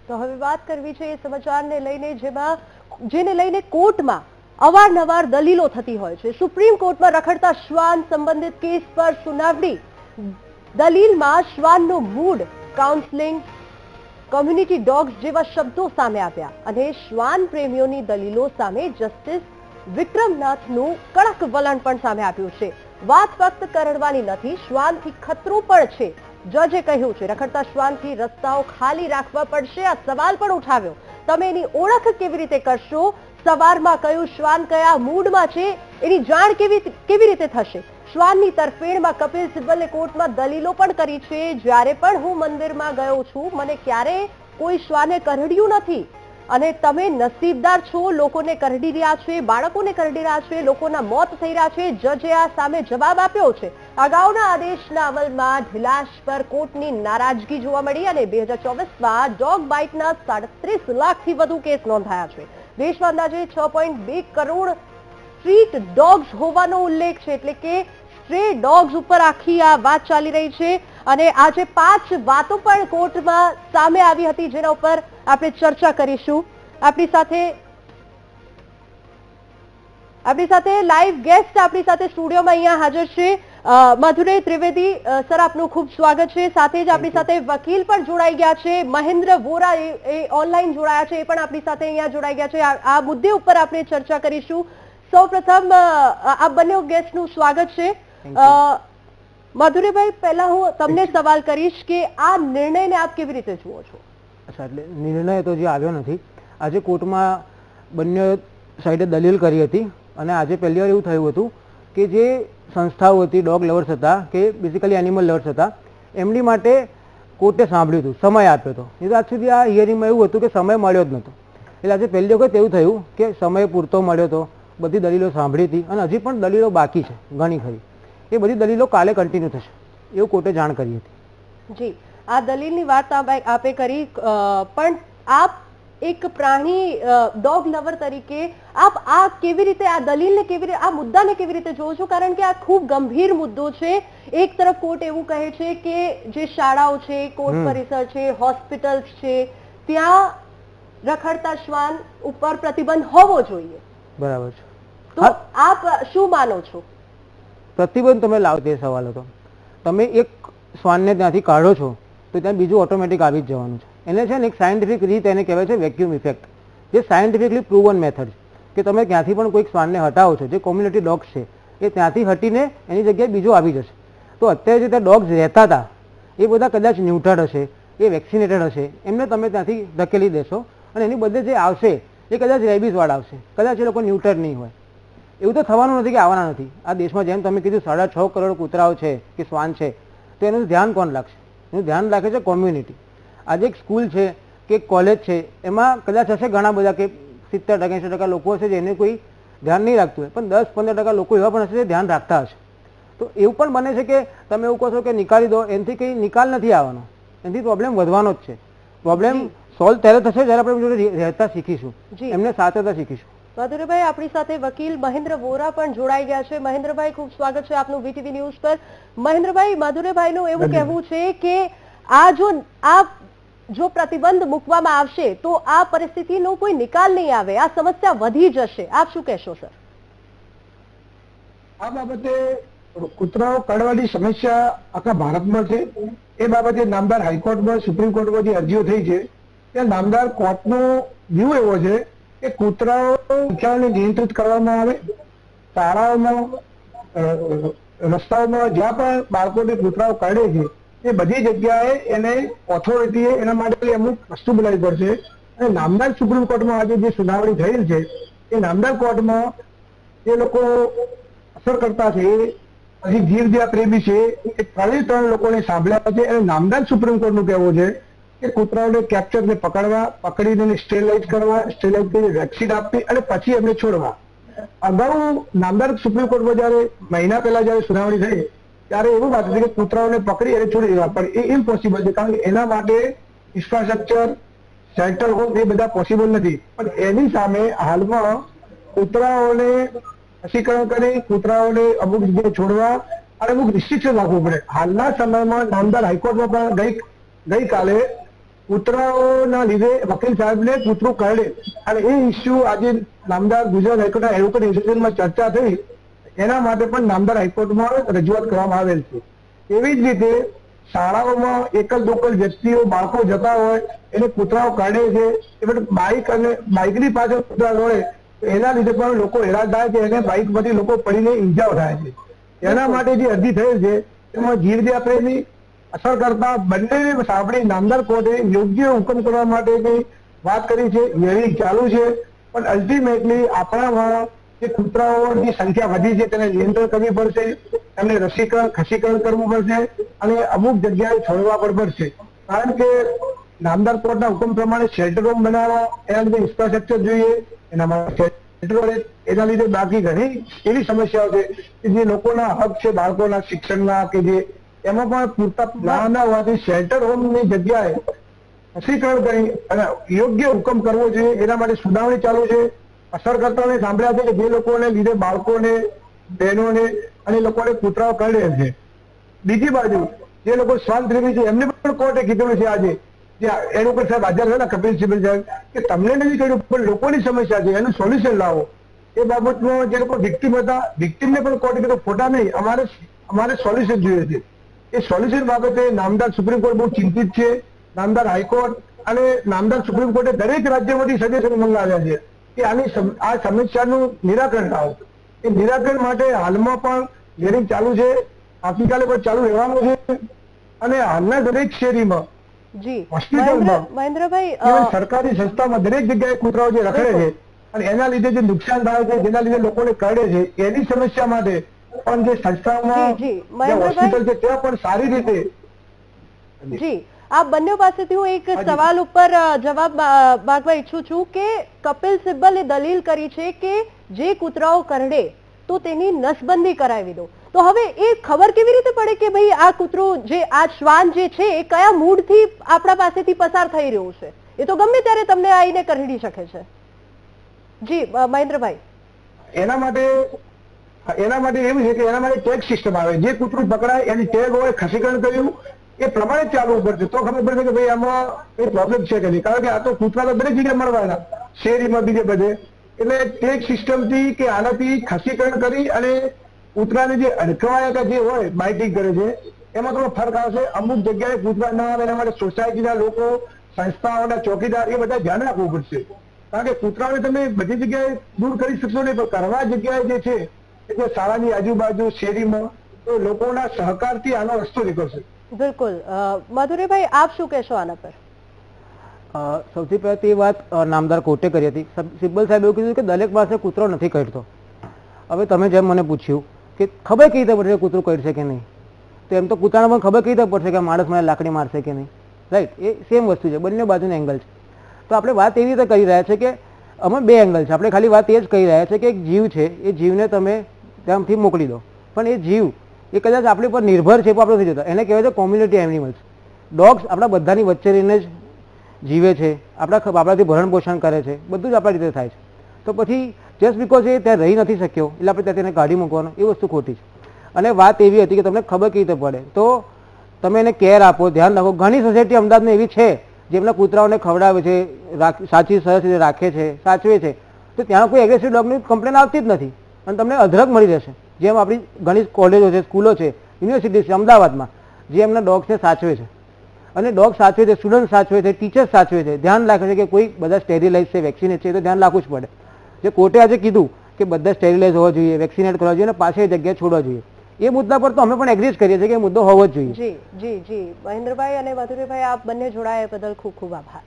તો હવે વાત કરવી છે એ સમાચારને લઈને જેને લઈને કોર્ટમાં અવારનવાર દલીલો થતી હોય છે। સુપ્રીમ કોર્ટમાં રખડતા શ્વાન સંબંધિત કેસ પર સુનાવણી। દલીલમાં શ્વાનનો મૂડ, કાઉન્સેલિંગ, કોમ્યુનિટી ડોગ્સ જેવા શબ્દો સામે આવ્યા અને શ્વાન પ્રેમીઓની દલીલો સામે જસ્ટિસ વિક્રમનાથનું કડક વલણ પણ સામે આવ્યું છે। વાત ફક્ત કરડવાની નથી, શ્વાનથી ખતરો પણ છે। જજે કહ્યું છે રખડતા શ્વાનથી રસ્તાઓ ખાલી રાખવા પડશે। આ સવાલ પણ ઉઠાવ્યો, તમે એની ઓળખ કેવી રીતે કરશો? સવારમાં કયું શ્વાન કયા મૂડમાં છે એની જાણ કેવી રીતે થશે? શ્વાનની તરફેણમાં કપિલ સિબ્બલે કોર્ટમાં દલીલો પણ કરી છે। જ્યારે પણ હું મંદિરમાં ગયો છું મને ક્યારેય કોઈ શ્વાને કરડ્યું નથી અને તમે નસીબદાર છો, લોકોને કરડી રહ્યા છે, બાળકોને કરડી રહ્યા છે, લોકોના મોત થઈ રહ્યા છે। જજે આ સામે જવાબ આપ્યો છે। અગાઉના આદેશના અમલમાં ઢીલાશ પર કોર્ટની નારાજગી જોવા મળી અને 2024માં ડોગ બાઇટના 37 લાખથી વધુ કેસ નોંધાયા છે। દેશમાં અંદાજે 6.2 કરોડ સ્ટ્રીટ ડોગ્સ હોવાનો ઉલ્લેખ છે, એટલે કે સ્ટ્રે ડોગ્સ ઉપર આખી આ વાત ચાલી રહી છે અને આજે 5 વાતો પણ કોર્ટમાં સામે આવી હતી જેના ઉપર આપણે ચર્ચા કરીશું। આપણી સાથે લાઈવ ગેસ્ટ આપણી સાથે સ્ટુડિયોમાં અહીંયા હાજર છે મધુરેય ત્રિવેદી સર, આપનું ખૂબ સ્વાગત છે। સાથે જ આપણી સાથે વકીલ પણ જોડાઈ ગયા છે, મહેન્દ્ર વોરા એ ઓનલાઈન જોડાયા છે, એ પણ આપણી સાથે અહીંયા જોડાઈ ગયા છે। આ મુદ્દે ઉપર આપણે ચર્ચા કરીશું। સૌપ્રથમ આ બંને ગેસ્ટનું સ્વાગત છે। મધુરેભાઈ, પહેલા હું તમને સવાલ કરીશ કે આ નિર્ણયને આપ કેવી રીતે જુઓ છો? અચ્છા, એટલે નિર્ણય તો જે આવ્યો નથી। આજે કોર્ટમાં બંને સાઈડે દલીલ કરી હતી અને આજે પહેલી વાર એવું થયું હતું કે જે સંસ્થાઓ હતી, ડોગ લવર્સ હતા કે બેઝિકલી એનિમલ લવર્સ હતા, એમની માટે કોર્ટે સાંભળ્યું હતું, સમય આપ્યો હતો। નહીં તો આજ સુધી આ હિયરિંગમાં એવું હતું કે સમય મળ્યો જ નહોતો। એટલે આજે પહેલી વખત એવું થયું કે સમય પૂરતો મળ્યો હતો, બધી દલીલો સાંભળી હતી અને હજી પણ દલીલો બાકી છે ઘણી ખરી। એ બધી દલીલો કાલે કન્ટિન્યુ થશે એવું કોર્ટે જાણ કરી હતી। જી, આ દલીલની વાત આપે કરી, પણ આપ એક પ્રાણી ડોગ લવર તરીકે આપ આ કેવી રીતે આ દલીલને કેવી રીતે આ મુદ્દાને કેવી રીતે જોવો છો? કારણ કે આ ખૂબ ગંભીર મુદ્દો છે। એક તરફ કોર્ટ એવું કહે છે કે જે શાળાઓ છે, કોર્ટ પરિસર છે, હોસ્પિટલ્સ છે, ત્યાં રખડતા શ્વાન ઉપર પ્રતિબંધ હોવો જોઈએ। બરાબર છે, તો આપ શું માનો છો? પ્રતિબંધ તમે લાવો તે સવાલ હતો। તમે એક શ્વાનને ત્યાંથી કાઢો છો તો ત્યાં બીજું ઓટોમેટિક આવી જ જવાનું છે। એને છે ને એક સાયન્ટિફિક રીત એને કહેવાય છે વેક્યુમ ઇફેક્ટ, જે સાયન્ટિફિકલી પ્રૂવન મેથડ છે કે તમે ક્યાંથી પણ કોઈક શ્વાનને હટાવો છો, જે કોમ્યુનિટી ડોગ્સ છે એ ત્યાંથી હટીને એની જગ્યાએ બીજો આવી જશે। તો અત્યારે જે ત્યાં ડોગ્સ રહેતા હતા એ બધા કદાચ ન્યુટર્ડ હશે, એ વેક્સિનેટેડ હશે, એમને તમે ત્યાંથી ધકેલી દેશો અને એની બદલે જે આવશે એ કદાચ રેબીઝવાળા આવશે, કદાચ એ લોકો ન્યુટર્ડ નહીં હોય। એવું તો થવાનું નથી કે આવવાના નથી। આ દેશમાં જેમ તમે કીધું 6.5 કરોડ કૂતરાઓ છે કે શ્વાન છે, તો એનું ધ્યાન કોણ રાખશે? એનું ધ્યાન રાખે છે કોમ્યુનિટી। આજે એક સ્કૂલ છે કે કોલેજ છે, એમાં કદાચ હશે ઘણા બધા કે 70-80% લોકો હશે જેને કોઈ ધ્યાન નહીં રાખતું હોય, પણ 10-15% લોકો એવા પણ હશે જે ધ્યાન રાખતા હશે। તો એવું પણ બને છે કે તમે એવું કહો છો કે નિકાળી દો, એનાથી કંઈ નિકાલ નથી આવવાનો, એનાથી પ્રોબ્લેમ વધવાનો જ છે। પ્રોબ્લેમ સોલ્વ ત્યારે થશે જ્યારે આપણે જોડે રહેતા શીખીશું, એમને સાચવતા શીખીશું। મધુરેભાઈ, આપણી સાથે વકીલ મહેન્દ્ર વોરા પણ જોડાઈ ગયા છે। મહેન્દ્રભાઈ, ખૂબ સ્વાગત છે આપનું વીટીવી ન્યૂઝ પર। મહેન્દ્રભાઈ, મધુરેભાઈનું એવું કહેવું છે કે આ જો પ્રતિબંધ મૂકવામાં આવશે તો આ પરિસ્થિતિનો કોઈ નિકાલ નહીં આવે, આ સમસ્યા વધી જશે। આપ શું કહેશો સર? આ બાબતે કૂતરાઓ કરડવાની સમસ્યા આખા ભારતમાં છે। એ બાબતે નામદાર હાઈકોર્ટમાં, સુપ્રીમ કોર્ટમાં જે અરજીઓ થઈ છે ત્યાં નામદાર કોર્ટનો વ્યૂ એવો છે કે કૂતરાઓ સંખ્યાને નિયંત્રિત કરવામાં આવે। શાળાઓમાં, રસ્તાઓમાં જ્યાં પણ બાળકોને કૂતરાઓ કરડે છે એ બધી જગ્યાએ એને ઓથોરિટીએ એના માટે અમુક વસ્તુ બનાવવી પડશે। અને નામદાર સુપ્રીમ કોર્ટમાં આજે જે સુનાવણી થયેલ છે એ નામદાર કોર્ટમાં એ લોકો અસર કરતા છે, હજી જીવદયા પ્રેમી છે, એ 3 લોકોને સાંભળ્યા છે અને નામદાર સુપ્રીમ કોર્ટનું કહેવું છે કે કૂતરાઓને કેપ્ચરને પકડીને એને સ્ટેરિલાઇઝ કરવા, સ્ટેરિલાઇઝ કરીને વેક્સિન આપવી અને પછી એમને છોડવા। અગાઉ નામદાર સુપ્રીમ કોર્ટમાં જયારે મહિના પહેલા જયારે સુનાવણી થઈ ત્યારે એવું વાત હતી કે કૂતરાઓને પકડી અને છોડી દેવા, પણ એ ઇમ્પોસિબલ છે કારણ કે એના માટે ઇન્ફ્રાસ્ટ્રક્ચર, સેન્ટ્રલ હોમ એ બધા પોસિબલ નથી। પણ એની સામે હાલમાં કૂતરાઓને રસીકરણ કરી, કૂતરાઓને અમુક જગ્યાએ છોડવા અને અમુક રિસ્ટ્રિક્શન રાખવું પડે। હાલના સમયમાં નામદાર હાઈકોર્ટમાં પણ ગઈકાલે કૂતરાઓના લીધે વકીલ સાહેબને કૂતરું કરડે અને એ ઇસ્યુ આજે નામદાર ગુજરાત હાઈકોર્ટના એડવોકેટ એસોસિએશનમાં ચર્ચા થઈ, એના માટે પણ નામદાર હાઈકોર્ટમાં રજૂઆત કરવામાં આવેલ છે. એવી જ રીતે શાળાઓમાં એકલ દોકલ વ્યક્તિઓ બાળકો જતા હોય એને કૂતરાઓ કાઢે છે, એ બાઇક અને બાઇકની પાછળ કૂતરા દોડે તો એના લીધે પણ લોકો હેરાન થાય છે અને બાઇકમાંથી લોકો પડીને ઈજાઓ થાય છે. એના માટે જે અરજી થયેલ છે એમાં જીવદયા પ્રેમી અસર કરતા બંનેને સાંભળી નામદાર કોર્ટે યોગ્ય હુકમ કરવા માટેની વાત કરી છે. હિયરિંગ ચાલુ છે, પણ અલ્ટિમેટલી આપણામાં જે કૂતરાઓની સંખ્યા વધી છે તેને નિયંત્રણ કરવી પડશે, એમને રસીકરણ ખસીકરણ કરવું પડશે અને અમુક જગ્યાએ છોડવા પણ પડશે. કારણ કે નામદાર કોર્ટના હુકમ પ્રમાણે શેલ્ટર હોમ બનાવવા, એના લીધે ઇન્ફ્રાસ્ટ્રક્ચર જોઈએ, એના માટે એના લીધે બાકી ઘણી એવી સમસ્યાઓ છે કે જે લોકોના હક છે, બાળકોના શિક્ષણના કે જે એમાં પણ પૂરતા પ્લાન ના હોવાથી શેલ્ટર હોમની જગ્યાએ રસીકરણ કરી અને યોગ્ય હુકમ કરવો જોઈએ. એના માટે સુનાવણી ચાલુ છે. અસરકર્તાઓને સાંભળ્યા છે કે જે લોકોને લીધે બાળકોને, બહેનોને અને લોકોને કૂતરાઓ કરડે છે. બીજી બાજુ જે લોકો શ્વાન પ્રેમી છે એમને પણ કોર્ટે કીધેલું છે આજે જે એડવોકેટ સાહેબ હાજર હતા કપિલ સિબ્બલ સાહેબ કે તમને નથી કહ્યું પણ લોકોની સમસ્યા છે, એનું સોલ્યુશન લાવો. એ બાબતમાં જે લોકો વિક્ટીમ હતા વિક્ટીમને પણ કોર્ટે કીધું ફોટા નહીં, અમારે સોલ્યુશન જોઈએ છે. એ સોલ્યુશન બાબતે નામદાર સુપ્રીમ કોર્ટ બહુ ચિંતિત છે. નામદાર હાઈકોર્ટ અને નામદાર સુપ્રીમ કોર્ટે દરેક રાજ્યમાંથી સજેશન મંગાવ્યા છે કે આ સમસ્યાનું નિરાકરણ લાવો. એ નિરાકરણ માટે હાલમાં પણ હિયરિંગ ચાલુ છે, આવતીકાલે પણ ચાલુ રહેવાનું છે અને હાલના દરેક શેરીમાં જી હોસ્પિટલમાં મહેન્દ્રભાઈ સરકારી સંસ્થામાં દરેક જગ્યાએ કૂતરાઓ જે રખડે છે અને એના લીધે જે નુકસાન થાય છે, જેના લીધે લોકોને કરડે છે, એની સમસ્યા માટે પણ જે સંસ્થામાં હોસ્પિટલ છે ત્યાં પણ સારી રીતે જી આ બંને પાસેથી હું એક સવાલ ઉપર જવાબ માંગવા ઈચ્છું છું કે કપિલ સિબ્બલે દલીલ કરી છે કે જે કૂતરાઓ કરડે તો તેની નસબંધી કરાવી દો. તો હવે એ ખબર કેવી રીતે પડે કે ભાઈ આ કૂતરું જે આ શ્વાન જે છે એ કયા મૂડથી આપણા પાસેથી પસાર થઈ રહ્યું છે? એ તો ગમે ત્યારે તમને આવીને કરડી શકે છે. જી મહેન્દ્રભાઈ, એના માટે એવું છે કે એના માટે ટેગ સિસ્ટમ આવે. જે કૂતરું પકડાય એની ટેગ હોય, ખસીકરણ કર્યું એ પ્રમાણે ચાલવું પડશે તો ખબર પડશે કે ભાઈ આમાં એ પ્રોબ્લેમ છે કે નહીં. કારણ કે આ તો કૂતરા તો દરેક જગ્યાએ મળવાના, શેરીમાં બીજે બધે. એટલે ટેગ સિસ્ટમથી કે આનાથી ખસીકરણ કરી અને કૂતરાને જે અડકવાયા જે હોય બાઇટિંગ કરે છે એમાં થોડો ફરક આવશે. અમુક જગ્યાએ કૂતરા ના આવે એના માટે સોસાયટીના લોકો, સંસ્થાઓના ચોકીદાર એ બધા ધ્યાન રાખવું પડશે. કારણ કે કૂતરાઓને તમે બધી જગ્યાએ દૂર કરી શકશો નહીં, પણ કરવા જગ્યાએ જે છે એટલે શાળાની આજુબાજુ, શેરીમાં તો લોકોના સહકારથી આનો રસ્તો નીકળશે. બિલકુલ. માધુરીભાઈ આપ શું કહેશો આના પર? સૌથી પહેલા તે વાત નામદાર કોર્ટે કરી હતી. સિબ્બલ સાહેબ એવું કીધું કે દરેક પાસે કૂતરો નથી કરતો. હવે તમે જેમ મને પૂછ્યું કે ખબર કેવી રીતે પડશે કૂતરું કરશે કે નહીં, તો એમ તો કૂતરાને પણ ખબર કેવી રીતે પડશે કે માણસ મને લાકડી મારશે કે નહીં, રાઈટ? એ સેમ વસ્તુ છે, બંને બાજુનો એંગલ છે. તો આપણે વાત એવી રીતે કરી રહ્યા છે કે અમે બે એંગલ છે. આપણે ખાલી વાત એ જ કહી રહ્યા છે કે એક જીવ છે, એ જીવને તમે ત્યાંથી મોકલી દો, પણ એ જીવ એ કદાચ આપણી પર નિર્ભર છે પણ આપણે નથી જતા. એને કહેવાય છે કોમ્યુનિટી એનિમલ્સ. ડોગ્સ આપણા બધાની વચ્ચે રહીને જ જીવે છે, આપણાથી ભરણ પોષણ કરે છે, બધું જ આપણા રીતે થાય છે. તો પછી જસ્ટ બીકોઝ એ ત્યાં રહી નથી શક્યો એટલે આપણે ત્યાં તેને કાઢી મૂકવાનો, એ વસ્તુ ખોટી છે. અને વાત એવી હતી કે તમને ખબર કેવી રીતે પડે, તો તમે એને કેર આપો, ધ્યાન રાખો. ઘણી સોસાયટી અમદાવાદમાં એવી છે જેમના કૂતરાઓને ખવડાવે છે, સાચી સરસ રીતે રાખે છે, સાચવે છે, તો ત્યાં કોઈ એગ્રેસિવ ડોગની કમ્પ્લેન આવતી જ નથી અને તમને અધરક મળી રહેશે. જેમ આપણી ઘણી કોલેજો છે, સ્કૂલો છે, યુનિવર્સિટી છે અમદાવાદમાં જે એમના ડોગ્સને સાચવે છે અને ડોગ સાચવે છે, સ્ટુડન્ટ સાચવે છે, ટીચર્સ સાચવે છે, ધ્યાન રાખે છે કે કોઈ બધા સ્ટેરિલાઇઝ છે, વેક્સિનેટ છે, તો ધ્યાન રાખવું જ પડે. જે કોર્ટે આજે કીધું કે બધા સ્ટેરિલાઇઝ હોવા જોઈએ, વેક્સિનેટ કરવા જોઈએ અને પાછી જગ્યાએ છોડવા જોઈએ, એ મુદ્દા પર તો અમે પણ એગ્રી કરીએ છીએ કે મુદ્દો હોવો જ જોઈએ. જી જી જી મહેન્દ્રભાઈ અને માધુરીભાઈ આપ બંને જોડાયા બદલ ખૂબ ખૂબ આભાર.